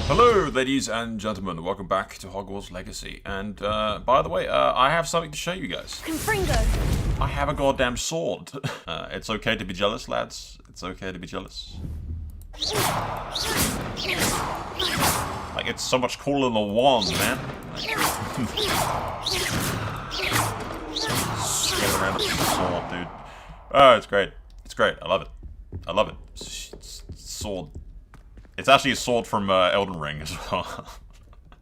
Hello, ladies and gentlemen. Welcome back to Hogwarts Legacy. And, by the way, I have something to show you guys. Confringo! I have a goddamn sword. It's okay to be jealous, lads. It's okay to be jealous. Like, it's so much cooler than a wand, man. Swing around with the sword, dude. Oh, it's great. It's great. I love it. I love it. Sword. It's actually a sword from Elden Ring as well.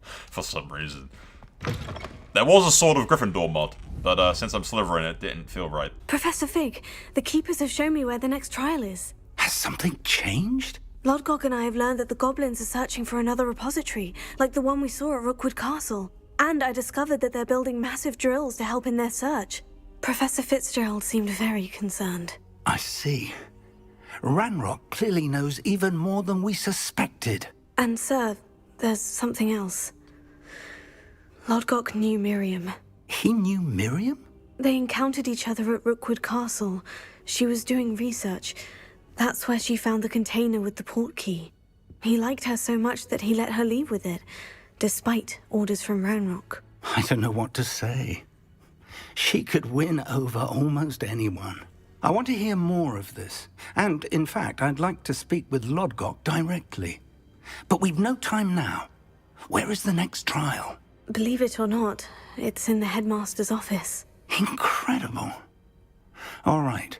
For some reason. There was a Sword of Gryffindor mod, but since I'm Slytherin, it didn't feel right. Professor Fig, the Keepers have shown me where the next trial is. Has something changed? Lodgok and I have learned that the goblins are searching for another repository, like the one we saw at Rookwood Castle. And I discovered that they're building massive drills to help in their search. Professor Fitzgerald seemed very concerned. I see. Ranrock clearly knows even more than we suspected. And sir, there's something else. Lodgok knew Miriam. He knew Miriam? They encountered each other at Rookwood Castle. She was doing research. That's where she found the container with the port key. He liked her so much that he let her leave with it, despite orders from Ranrock. I don't know what to say. She could win over almost anyone. I want to hear more of this. And, in fact, I'd like to speak with Lodgok directly. But we've no time now. Where is the next trial? Believe it or not, it's in the headmaster's office. Incredible. All right.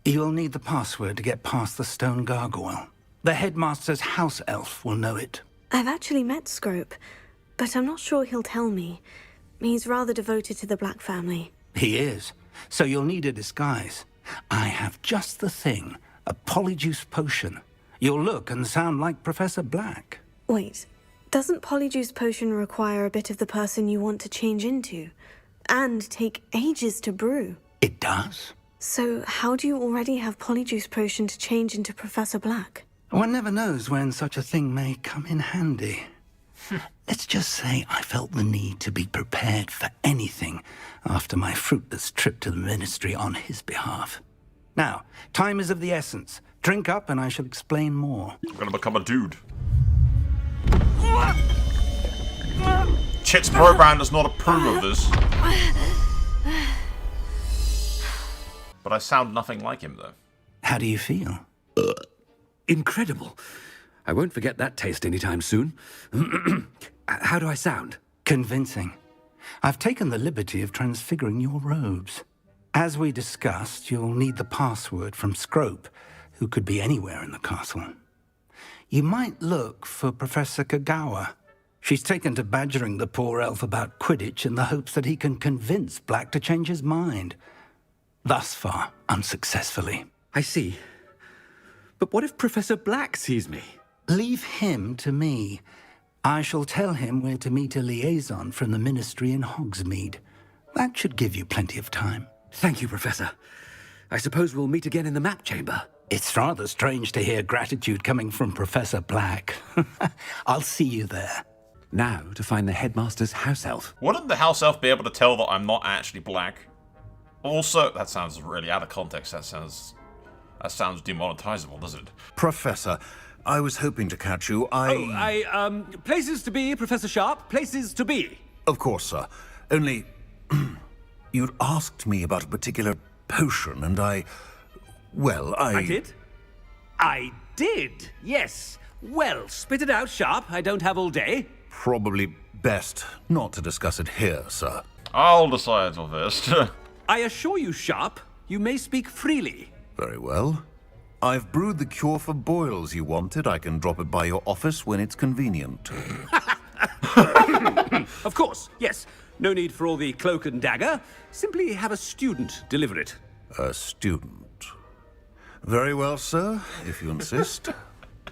You'll need the password to get past the stone gargoyle. The headmaster's house elf will know it. I've actually met Scrope, but I'm not sure he'll tell me. He's rather devoted to the Black family. He is. So you'll need a disguise. I have just the thing. A polyjuice potion. You'll look and sound like Professor Black. Wait, doesn't Polyjuice Potion require a bit of the person you want to change into? And take ages to brew? It does. So how do you already have Polyjuice Potion to change into Professor Black? One never knows when such a thing may come in handy. Let's just say I felt the need to be prepared for anything after my fruitless trip to the Ministry on his behalf. Now, time is of the essence. Drink up and I shall explain more. I'm gonna become a dude. Chit's program does not approve of this. But I sound nothing like him, though. How do you feel? Incredible. I won't forget that taste anytime soon. How do I sound? Convincing. I've taken the liberty of transfiguring your robes. As we discussed, you'll need the password from Scrope, who could be anywhere in the castle. You might look for Professor Kagawa. She's taken to badgering the poor elf about Quidditch in the hopes that he can convince Black to change his mind. Thus far, unsuccessfully. I see. But what if Professor Black sees me? Leave him to me. I shall tell him where to meet a liaison from the Ministry in Hogsmeade. That should give you plenty of time. Thank you, Professor. I suppose we'll meet again in the map chamber. It's rather strange to hear gratitude coming from Professor Black. I'll see you there. Now to find the headmaster's house elf. Wouldn't the house elf be able to tell that I'm not actually black? Also, that sounds really out of context. That sounds demonetizable, doesn't it? Professor, I was hoping to catch you. Places to be, Professor Sharp. Places to be. Of course, sir. Only, you'd asked me about a particular potion, and I did? I did, yes. Well, spit it out, Sharp. I don't have all day. Probably best not to discuss it here, sir. I'll decide on this. I assure you, Sharp, you may speak freely. Very well. I've brewed the cure for boils you wanted. I can drop it by your office when it's convenient. Of course, yes. No need for all the cloak and dagger. Simply have a student deliver it. A student. Very well, sir, if you insist.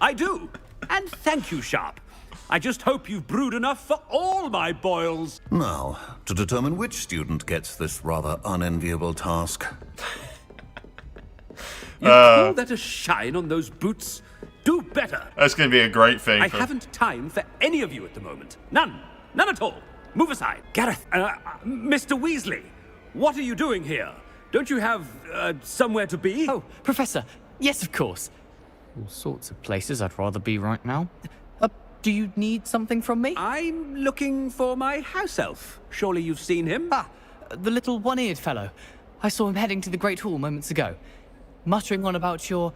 I do. And thank you, Sharp. I just hope you've brewed enough for all my boils. Now, to determine which student gets this rather unenviable task. You call that a shine on those boots? Do better. That's going to be a great thing. I haven't time for any of you at the moment. None. None at all. Move aside. Gareth! Mr. Weasley, what are you doing here? Don't you have, somewhere to be? Oh, Professor, yes, of course. All sorts of places I'd rather be right now. Do you need something from me? I'm looking for my house elf. Surely you've seen him? Ah, the little one-eared fellow. I saw him heading to the Great Hall moments ago, muttering on about your,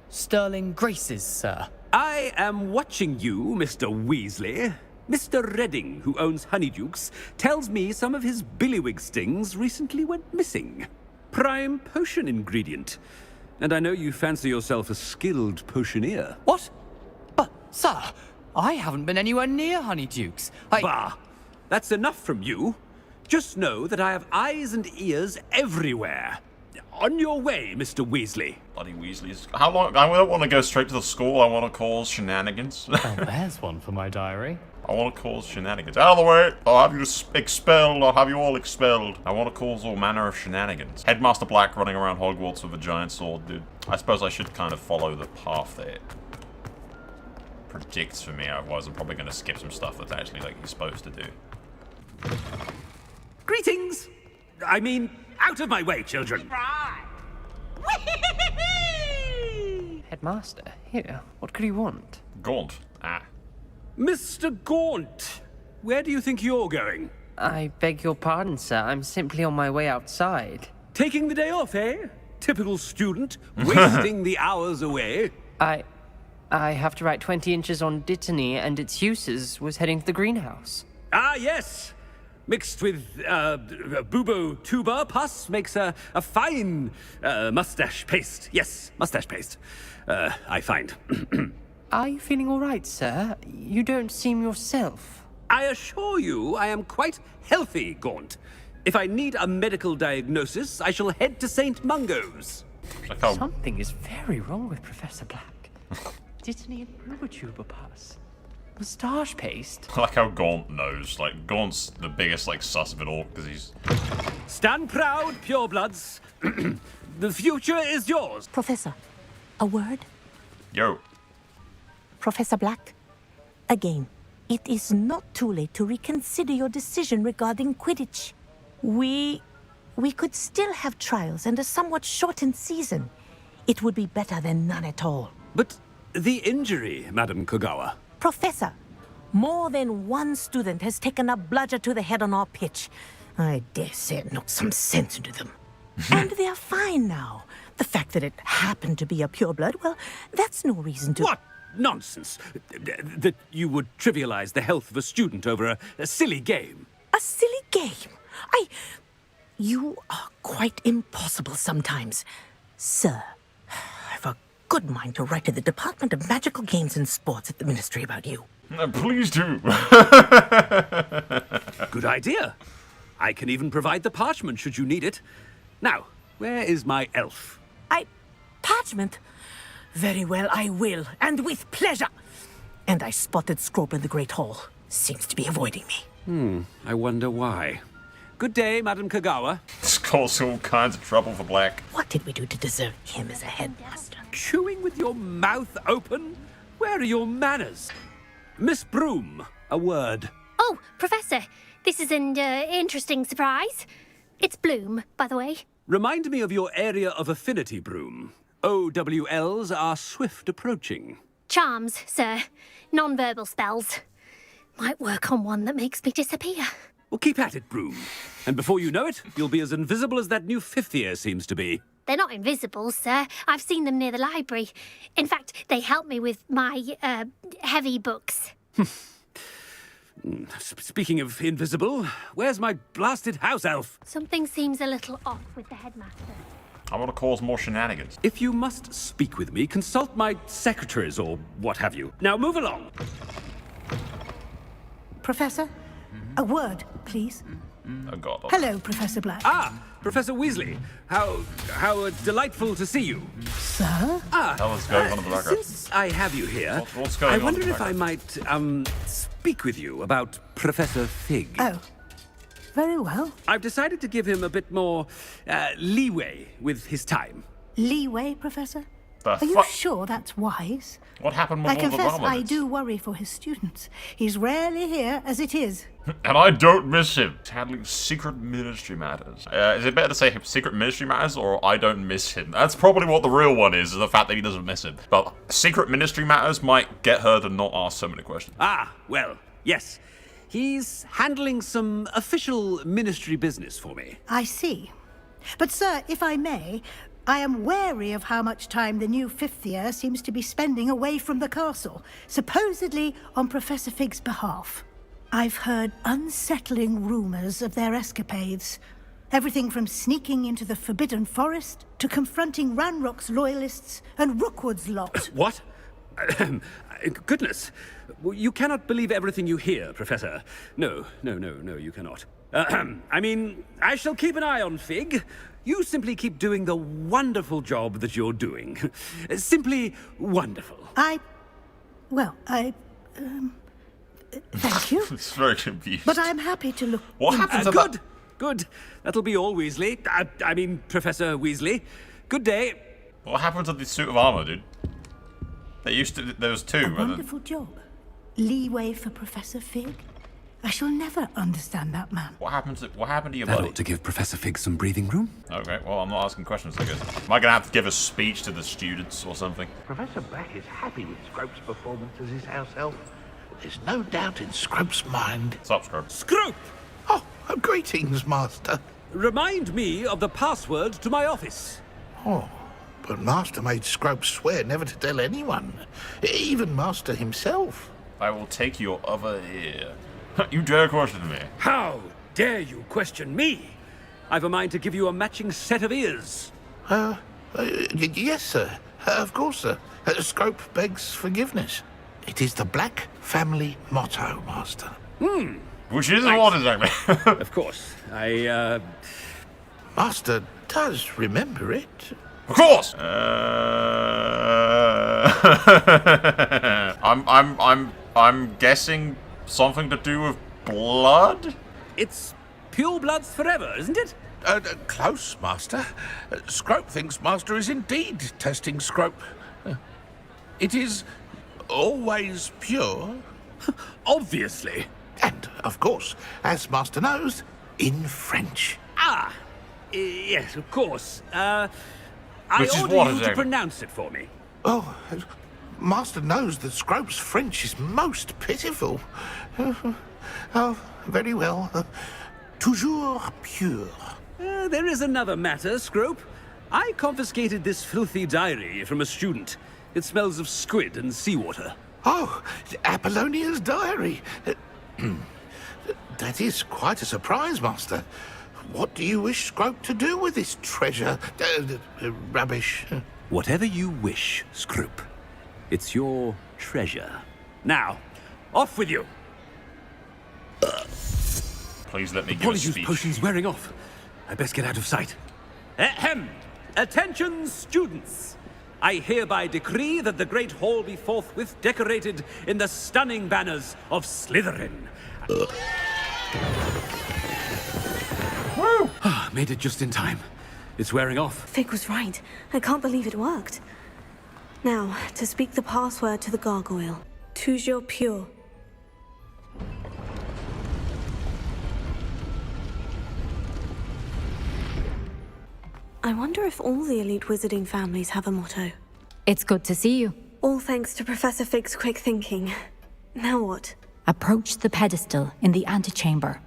sterling graces, sir. I am watching you, Mr. Weasley. Mr. Redding, who owns Honeydukes, tells me some of his billywig stings recently went missing. Prime potion ingredient. And I know you fancy yourself a skilled potioneer. What? But, sir, I haven't been anywhere near Honeydukes. Bah! That's enough from you. Just know that I have eyes and ears everywhere. On your way, Mr. Weasley. Bloody Weasleys. How long? I don't want to go straight to the school. I want to cause shenanigans. Oh, there's one for my diary. I want to cause shenanigans. Out of the way! I'll have you expelled. I'll have you all expelled. I want to cause all manner of shenanigans. Headmaster Black running around Hogwarts with a giant sword, dude. I suppose I should kind of follow the path that it predicts for me. Otherwise, I'm probably going to skip some stuff that's actually like you're supposed to do. Greetings! I mean, out of my way, children. Headmaster, here. What could he want? Gaunt. Ah. Mr. Gaunt, where do you think you're going? I beg your pardon, sir. I'm simply on my way outside. Taking the day off, eh? Typical student, wasting the hours away. I have to write 20 inches on Dittany and its uses. Was heading to the greenhouse. Ah, yes. Mixed with bubo tuber pus makes a fine mustache paste. Yes, mustache paste. I find. Are you feeling all right, sir? You don't seem yourself. I assure you I am quite healthy, Gaunt. If I need a medical diagnosis, I shall head to St. Mungo's. Like how Something is very wrong with Professor Black. Dittany and Bubotuber pus. Moustache paste. I like how Gaunt knows. Like, Gaunt's the biggest, like, sus of it all, because he's... Stand proud, purebloods. The future is yours. Professor, a word? Yo. Professor Black, again, it is not too late to reconsider your decision regarding Quidditch. We could still have trials and a somewhat shortened season. It would be better than none at all. But the injury, Madam Kogawa. Professor, more than one student has taken a bludger to the head on our pitch. I dare say it knocked some sense into them. And they are fine now. The fact that it happened to be a pureblood, well, that's no reason to... What nonsense! That you would trivialize the health of a student over a silly game. A silly game? You are quite impossible sometimes. Sir, I've a good mind to write to the Department of Magical Games and Sports at the Ministry about you. Please do. Good idea. I can even provide the parchment should you need it. Now, where is my elf? Parchment? Very well, I will, and with pleasure. And I spotted Scrope in the Great Hall. Seems to be avoiding me. I wonder why. Good day, Madam Kogawa. This caused all kinds of trouble for Black. What did we do to deserve him as a headmaster? Chewing with your mouth open? Where are your manners? Miss Broom, a word. Oh, Professor, this is an interesting surprise. It's Bloom, by the way. Remind me of your area of affinity, Broom. OWLs are swift approaching. Charms, sir. Non-verbal spells. Might work on one that makes me disappear. Well, keep at it, Broom. And before you know it, you'll be as invisible as that new fifth year seems to be. They're not invisible, sir. I've seen them near the library. In fact, they help me with my, heavy books. Speaking of invisible, where's my blasted house elf? Something seems a little off with the headmaster. I want to cause more shenanigans. If you must speak with me, consult my secretaries or what have you. Now move along. Professor, a word, please. Oh god. Hello, Professor Black. Ah, Professor Weasley. How delightful to see you. Sir? Hell is going on in the background. Since I have you here, What's going I on wonder in the if I might, speak with you about Professor Fig. Oh, very well. I've decided to give him a bit more, leeway with his time. Leeway, Professor? The Are you fuck? sure that's wise? What happened with I all the confess I armaments? do worry for his students. He's rarely here as it is. And I don't miss him. He's handling secret ministry matters. Is it better to say secret ministry matters or I don't miss him? That's probably what the real one is the fact that he doesn't miss him. But secret ministry matters might get her to not ask so many questions. Ah, well, yes. He's handling some official ministry business for me. I see. But, sir, if I may, I am wary of how much time the new fifth year seems to be spending away from the castle, supposedly on Professor Fig's behalf. I've heard unsettling rumors of their escapades. Everything from sneaking into the Forbidden Forest to confronting Ranrock's loyalists and Rookwood's lot. What? Goodness. You cannot believe everything you hear, Professor. No, you cannot. I mean, I shall keep an eye on Fig. You simply keep doing the wonderful job that you're doing. Simply wonderful. Thank you. It's very confused. But I'm happy to look. What happened to Good, that? good. That'll be all, Weasley. I mean, Professor Weasley. Good day. What happened to the suit of armor, dude? There was two. A and then- wonderful job. Leeway for Professor Fig. I shall never understand that man. What happened to your That buddy? ought to give Professor Fig some breathing room. Okay, well, I'm not asking questions, I guess. Am I gonna have to give a speech to the students or something? Professor Black is happy with Scrope's performance as his house elf. There's no doubt in Scrope's mind. What's up, Scrub? Scrope! Oh, greetings, Master. Remind me of the password to my office. Oh, but Master made Scrope swear never to tell anyone, even Master himself. I will take your other ear. You dare question me? How dare you question me? I've a mind to give you a matching set of ears. Yes, sir. Of course, sir. Scrope begs forgiveness. It is the Black family motto, Master. Which is what exactly? Of course. Master does remember it. Of course. I'm guessing something to do with blood. It's pure bloods forever, isn't it? Close, Master. Scrope thinks Master is indeed testing Scrope. It is always pure. Obviously. And, of course, as Master knows, in French. Yes, of course. I Which is order what you to exactly? pronounce it for me. Oh, Master knows that Scrope's French is most pitiful. Oh, very well. Toujours pure. There is another matter, Scrope. I confiscated this filthy diary from a student. It smells of squid and seawater. Oh, Apollonia's diary. That is quite a surprise, Master. What do you wish Scrope to do with this treasure? Rubbish. Whatever you wish, Scrope. It's your treasure. Now, off with you. Please let me give a Polyjuice speech. potion's wearing off. I best get out of sight. Ahem! Attention, students! I hereby decree that the Great Hall be forthwith decorated in the stunning banners of Slytherin. Woo! Made it just in time. It's wearing off. Fig was right. I can't believe it worked. Now, to speak the password to the gargoyle. Toujours pure. I wonder if all the elite wizarding families have a motto. It's good to see you. All thanks to Professor Fig's quick thinking. Now what? Approach the pedestal in the antechamber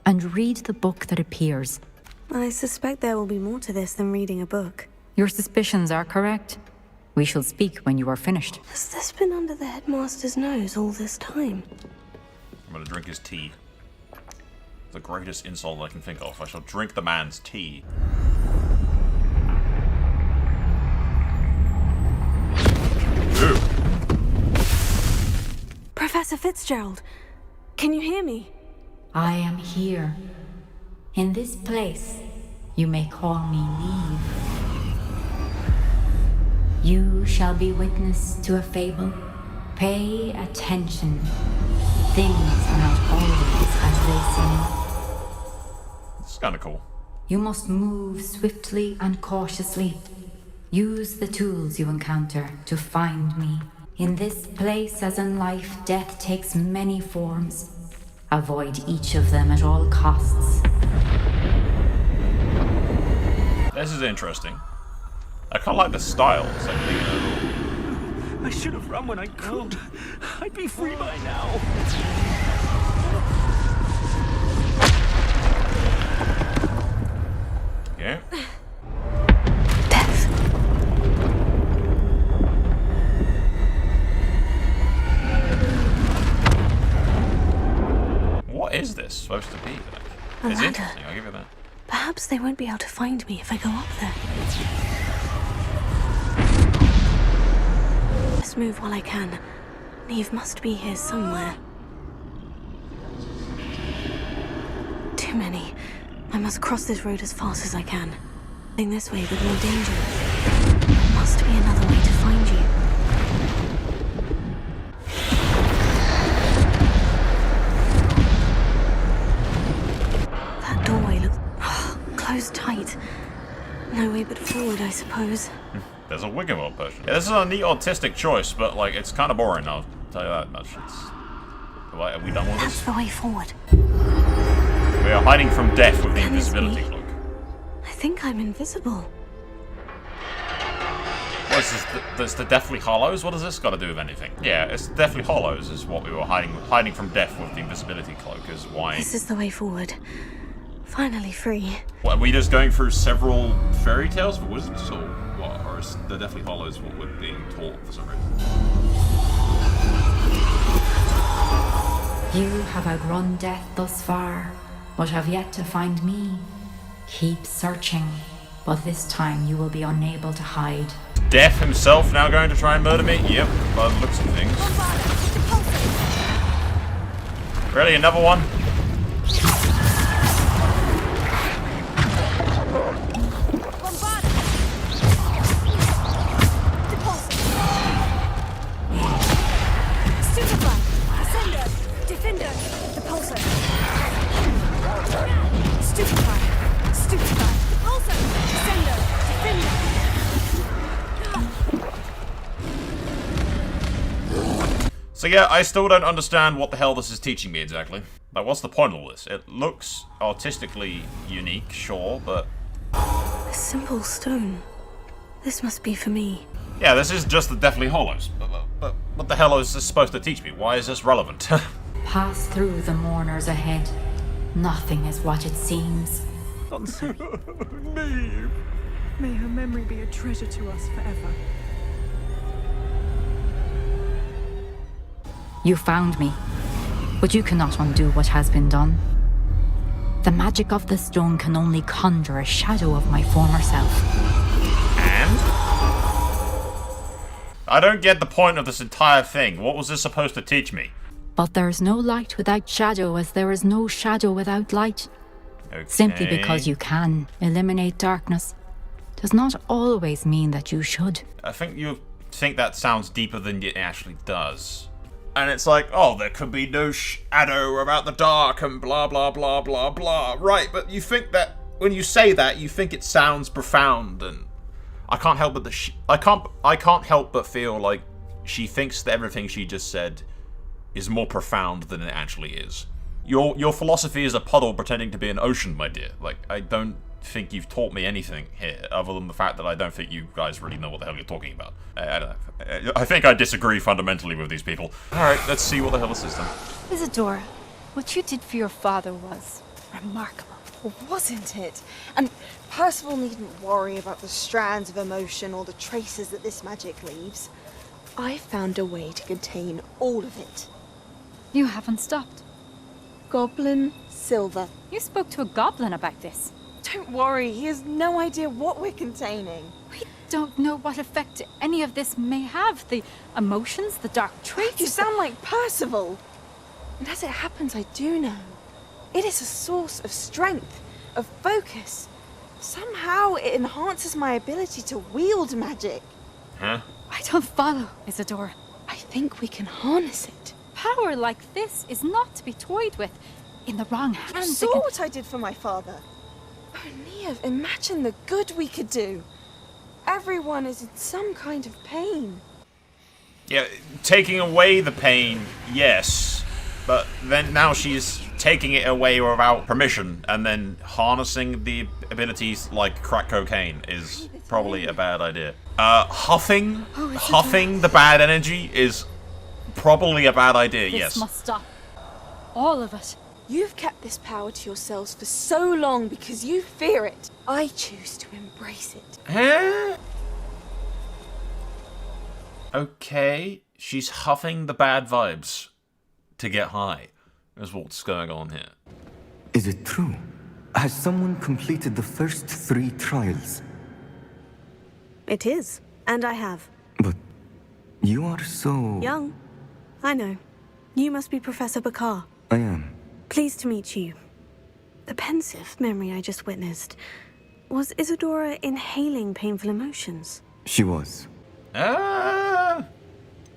and read the book that appears. I suspect there will be more to this than reading a book. Your suspicions are correct. We shall speak when you are finished. Has this been under the headmaster's nose all this time? I'm gonna drink his tea. The greatest insult I can think of. I shall drink the man's tea. Ew. Professor Fitzgerald, can you hear me? I am here. In this place, you may call me Neve. You shall be witness to a fable. Pay attention. Things are not always as they seem. It's kind of cool. You must move swiftly and cautiously. Use the tools you encounter to find me. In this place, as in life, death takes many forms. Avoid each of them at all costs. This is interesting. I kind of like the style. It's like, I should have run when I could. I'd be free by now. yeah. What is this supposed to be? A It's ladder. interesting, I'll give you that. Perhaps they won't be able to find me if I go up there. Let's move while I can. Neve must be here somewhere. Too many. I must cross this road as fast as I can. Going this way with more danger. There must be another way to find you. That doorway looks closed tight. No way but forward, I suppose. There's a Wiggle version. Yeah, this is a neat artistic choice, but like it's kind of boring. I'll tell you that much. Are we done with That's this? the way forward. We are hiding from death with the Can this invisibility be? cloak. I think I'm invisible. What is this? That's the Deathly Hallows? What does this got to do with anything? Yeah, it's Deathly Hallows is what we were hiding from death with the invisibility cloak is why. This is the way forward. Finally free. What, are we just going through several fairy tales for wizards, or what? Or is the Deathly Hallows what we're being taught for some reason? You have outrun death thus far, but have yet to find me. Keep searching, but this time you will be unable to hide. Death himself now going to try and murder me? Yep, by the looks of things. Really, another one? So yeah, I still don't understand what the hell this is teaching me exactly. Like, what's the point of all this? It looks artistically unique, sure, but... A simple stone. This must be for me. Yeah, this is just the Deathly Hallows. But what the hell is this supposed to teach me? Why is this relevant? Pass through the mourners ahead. Nothing is what it seems. Neve! May her memory be a treasure to us forever. You found me, but you cannot undo what has been done. The magic of the stone can only conjure a shadow of my former self. And? I don't get the point of this entire thing. What was this supposed to teach me? But there is no light without shadow, as there is no shadow without light. Okay. Simply because you can eliminate darkness does not always mean that you should. I think you think that sounds deeper than it actually does. And it's like, oh, there could be no shadow about the dark and blah, blah, blah, blah, blah. Right, but you think that, when you say that, you think it sounds profound, and I can't help but I can't help but feel like she thinks that everything she just said is more profound than it actually is. Your philosophy is a puddle pretending to be an ocean, my dear. Like, I don't think you've taught me anything here, other than the fact that I don't think you guys really know what the hell you're talking about. I don't know. I think I disagree fundamentally with these people. Alright, let's see what the hell this is then. Isadora, what you did for your father was remarkable, wasn't it? And Percival needn't worry about the strands of emotion or the traces that this magic leaves. I found a way to contain all of it. You haven't stopped. Goblin Silver. You spoke to a goblin about this. Don't worry, he has no idea what we're containing. We don't know what effect any of this may have. The emotions, the dark traits. You sound like Percival. And as it happens, I do know. It is a source of strength, of focus. Somehow it enhances my ability to wield magic. Huh? I don't follow, Isadora. I think we can harness it. Power like this is not to be toyed with. In the wrong hands. You saw what I did for my father. Oh, Neve, imagine the good we could do. Everyone is in some kind of pain. Yeah, taking away the pain, yes. But then now she's taking it away without permission, and then harnessing the abilities like crack cocaine is probably a bad idea. Huffing the bad energy is probably a bad idea, This yes. must stop. All of it. You've kept this power to yourselves for so long because you fear it. I choose to embrace it. Huh? Okay, she's huffing the bad vibes to get high, is what's going on here. Is it true? Has someone completed the first 3 trials? It is, and I have. But you are so... Young. I know. You must be Professor Bakar. I am. Pleased to meet you. The pensive memory I just witnessed. Was Isadora inhaling painful emotions? She was. I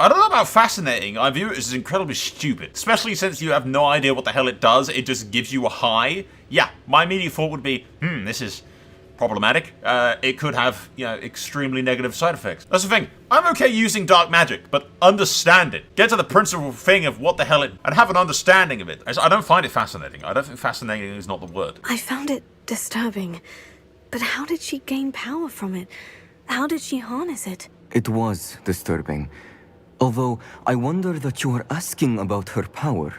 don't know about fascinating. I view it as incredibly stupid. Especially since you have no idea what the hell it does. It just gives you a high. Yeah, my immediate thought would be, this is problematic. It could have, extremely negative side effects. That's the thing. I'm okay using dark magic, but understand it. Get to the principal thing of what the hell it... and have an understanding of it. I don't find it fascinating. I don't think fascinating is not the word. I found it disturbing. But how did she gain power from it? How did she harness it? It was disturbing. Although, I wonder that you are asking about her power.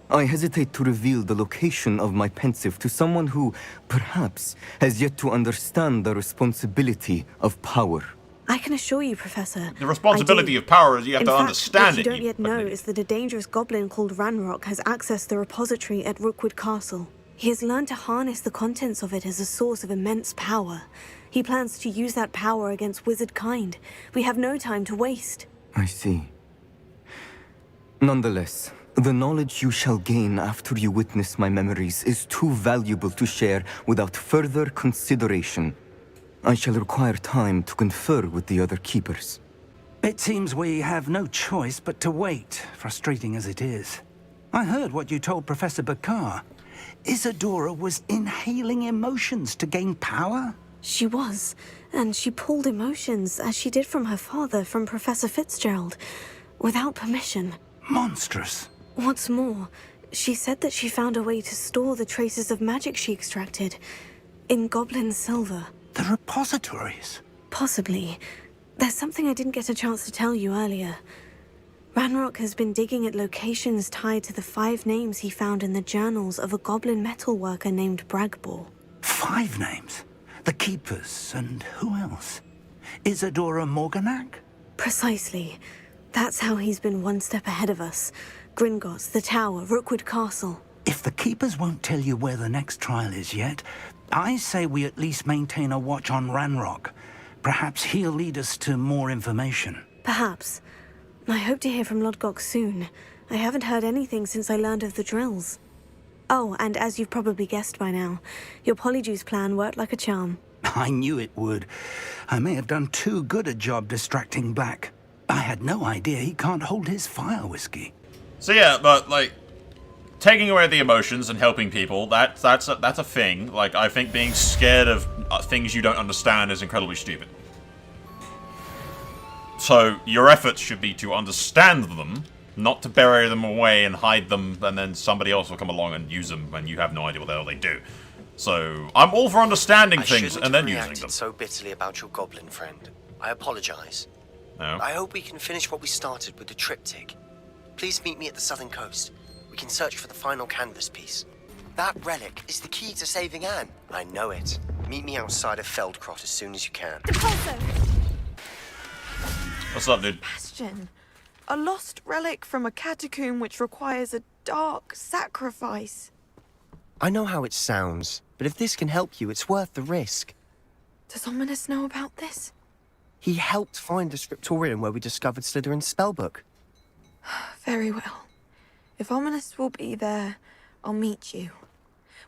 I hesitate to reveal the location of my pensive to someone who, perhaps, has yet to understand the responsibility of power. I can assure you, Professor. The responsibility of power is you have to understand what it. you don't yet know is that a dangerous goblin called Ranrock has accessed the repository at Rookwood Castle. He has learned to harness the contents of it as a source of immense power. He plans to use that power against wizard kind. We have no time to waste. I see. Nonetheless, the knowledge you shall gain after you witness my memories is too valuable to share without further consideration. I shall require time to confer with the other keepers. It seems we have no choice but to wait, frustrating as it is. I heard what you told Professor Bakar. Isadora was inhaling emotions to gain power? She was, and she pulled emotions, as she did from her father, from Professor Fitzgerald, without permission. Monstrous. What's more, she said that she found a way to store the traces of magic she extracted in goblin silver. The repositories? Possibly. There's something I didn't get a chance to tell you earlier. Ranrock has been digging at locations tied to the 5 names he found in the journals of a goblin metalworker named Bragbor. 5 names? The Keepers, and who else? Isadora Morganac? Precisely. That's how he's been one step ahead of us. Gringotts, the Tower, Rookwood Castle. If the Keepers won't tell you where the next trial is yet, I say we at least maintain a watch on Ranrock. Perhaps he'll lead us to more information. Perhaps. I hope to hear from Lodgok soon. I haven't heard anything since I learned of the drills. Oh, and as you've probably guessed by now, your Polyjuice plan worked like a charm. I knew it would. I may have done too good a job distracting Black. I had no idea he can't hold his fire whiskey. So yeah, but taking away the emotions and helping people, that's a thing. I think being scared of things you don't understand is incredibly stupid. So your efforts should be to understand them, not to bury them away and hide them, and then somebody else will come along and use them when you have no idea what the hell they do. So I'm all for understanding things and then using them. So bitterly about your goblin friend. I apologize. No. I hope we can finish what we started with the triptych. Please meet me at the southern coast. We can search for the final canvas piece. That relic is the key to saving Anne. I know it. Meet me outside of Feldcrot as soon as you can. What's up, dude? Bastion, a lost relic from a catacomb which requires a dark sacrifice. I know how it sounds, but if this can help you, it's worth the risk. Does Ominous know about this? He helped find the scriptorium where we discovered Slytherin's spellbook. Very well. If Ominous will be there, I'll meet you.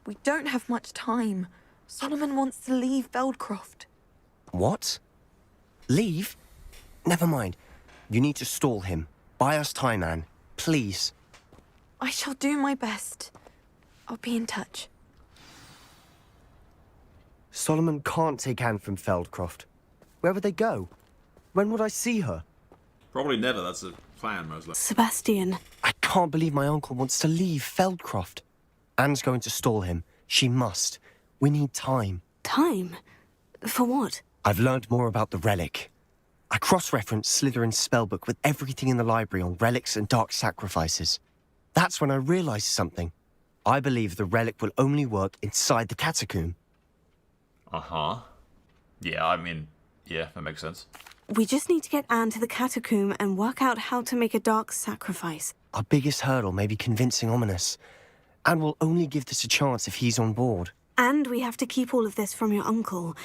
We don't have much time. Solomon wants to leave Feldcroft. What? Leave? Never mind. You need to stall him. Buy us time, Anne. Please. I shall do my best. I'll be in touch. Solomon can't take Anne from Feldcroft. Where would they go? When would I see her? Probably never, that's a plan, most likely. Sebastian. I can't believe my uncle wants to leave Feldcroft. Anne's going to stall him. She must. We need time. Time? For what? I've learned more about the Relic. I cross-referenced Slytherin's spellbook with everything in the library on relics and dark sacrifices. That's when I realized something. I believe the Relic will only work inside the catacomb. Uh-huh. Yeah, I mean, yeah, that makes sense. We just need to get Anne to the catacomb and work out how to make a dark sacrifice. Our biggest hurdle may be convincing Ominous. And we'll only give this a chance if he's on board. And we have to keep all of this from your uncle.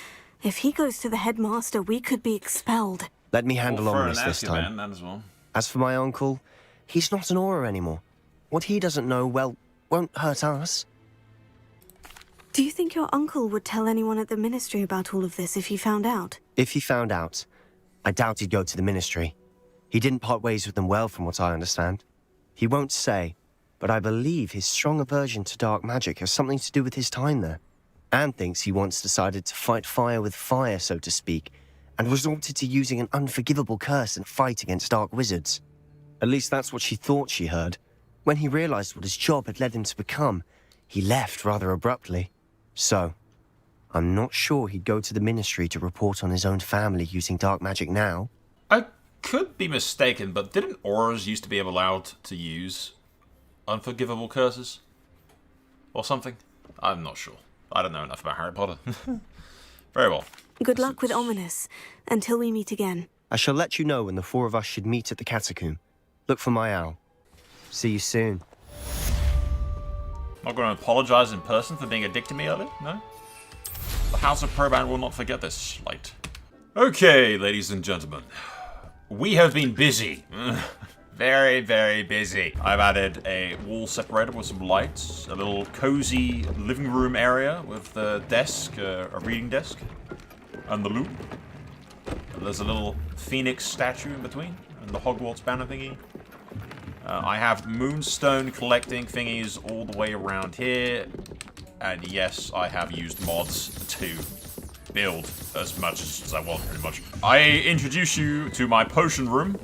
If he goes to the headmaster, we could be expelled. Let me handle Ominous this time. Man, as well. As for my uncle, he's not an Auror anymore. What he doesn't know, well, won't hurt us. Do you think your uncle would tell anyone at the ministry about all of this if he found out? If he found out, I doubt he'd go to the ministry. He didn't part ways with them well, from what I understand. He won't say, but I believe his strong aversion to dark magic has something to do with his time there. Anne thinks he once decided to fight fire with fire, so to speak, and resorted to using an unforgivable curse in a fight against dark wizards. At least that's what she thought she heard. When he realized what his job had led him to become, he left rather abruptly. So, I'm not sure he'd go to the ministry to report on his own family using dark magic now. I could be mistaken, but didn't Aurors used to be allowed to use unforgivable curses? Or something? I'm not sure. I don't know enough about Harry Potter. Very well. Good luck with Ominous. Until we meet again. I shall let you know when the four of us should meet at the catacomb. Look for my owl. See you soon. Not going to apologize in person for being a dick to me earlier, no? The House of Proban will not forget this slight. Okay, ladies and gentlemen. We have been busy. Very, very busy. I've added a wall separator with some lights, a little cozy living room area with a desk, a reading desk, and the loop. There's a little phoenix statue in between, and the Hogwarts banner thingy. I have moonstone collecting thingies all the way around here. And yes, I have used mods to build as much as I want, pretty much. I introduce you to my potion room,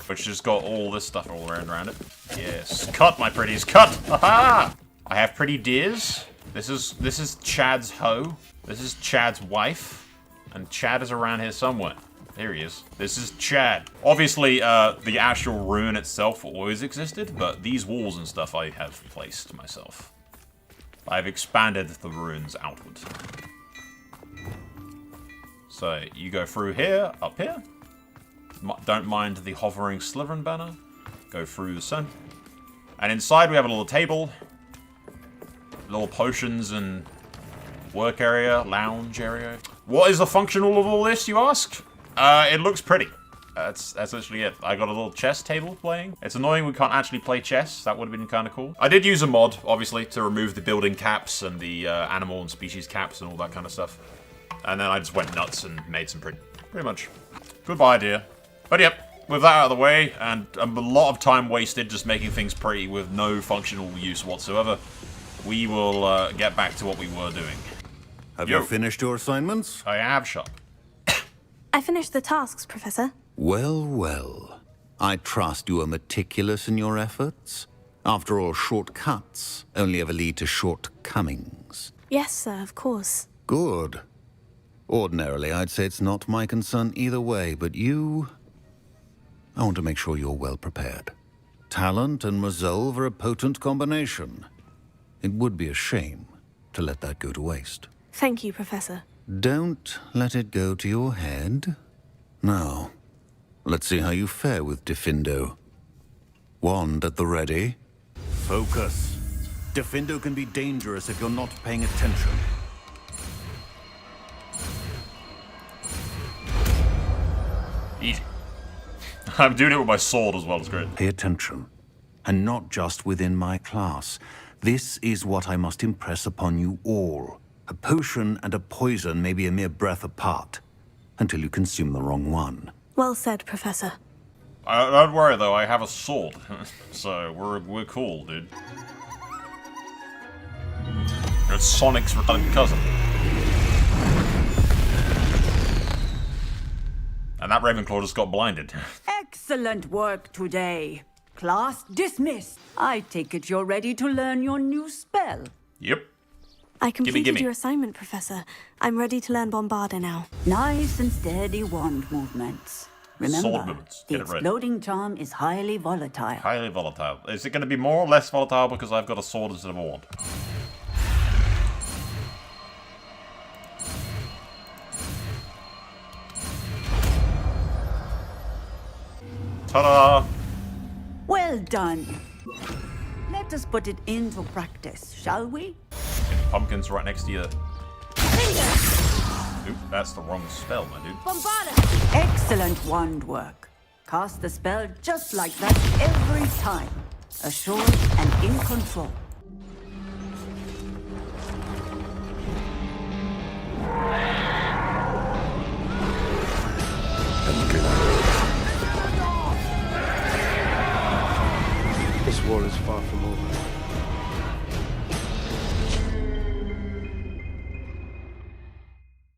which has got all this stuff all around it. Yes, cut, my pretties, cut! Haha! I have pretty deers. This is Chad's hoe. This is Chad's wife. And Chad is around here somewhere. There he is. This is Chad. Obviously, the actual rune itself always existed, but these walls and stuff I have placed myself. I've expanded the runes outward. So, you go through here, up here. Don't mind the hovering Slytherin banner. Go through the center. And inside we have a little table. Little potions and work area, lounge area. What is the function of all this, you ask? It looks pretty. That's literally it. I got a little chess table playing. It's annoying we can't actually play chess. That would have been kind of cool. I did use a mod, obviously, to remove the building caps and the animal and species caps and all that kind of stuff. And then I just went nuts and made some pretty much. Goodbye, idea. But yep, with that out of the way, and a lot of time wasted just making things pretty with no functional use whatsoever, we will get back to what we were doing. Have you finished your assignments? I have, Shop. I finished the tasks, Professor. Well, well. I trust you are meticulous in your efforts. After all, shortcuts only ever lead to shortcomings. Yes, sir, of course. Good. Ordinarily, I'd say it's not my concern either way, but you... I want to make sure you're well prepared. Talent and resolve are a potent combination. It would be a shame to let that go to waste. Thank you, Professor. Don't let it go to your head. Now, let's see how you fare with Diffindo. Wand at the ready. Focus. Diffindo can be dangerous if you're not paying attention. Easy. I'm doing it with my sword as well, it's great. Pay attention. And not just within my class. This is what I must impress upon you all. A potion and a poison may be a mere breath apart, until you consume the wrong one. Well said, Professor. Don't worry though, I have a sword, so we're cool, dude. It's Sonic's retarded cousin. And that Ravenclaw just got blinded. Excellent work today. Class dismissed. I take it you're ready to learn your new spell. Yep. I completed gimme. your assignment, Professor. I'm ready to learn Bombarda now. Nice and steady wand movements. Remember, Sword movements. the Get it right. exploding charm is highly volatile. Highly volatile. Is it going to be more or less volatile because I've got a sword instead of a wand? Ta-da! Well done. Let us put it into practice, shall we? Pumpkins right next to you. Oop, that's the wrong spell, my dude. Bombarda! Excellent wand work. Cast the spell just like that every time. Assured and in control.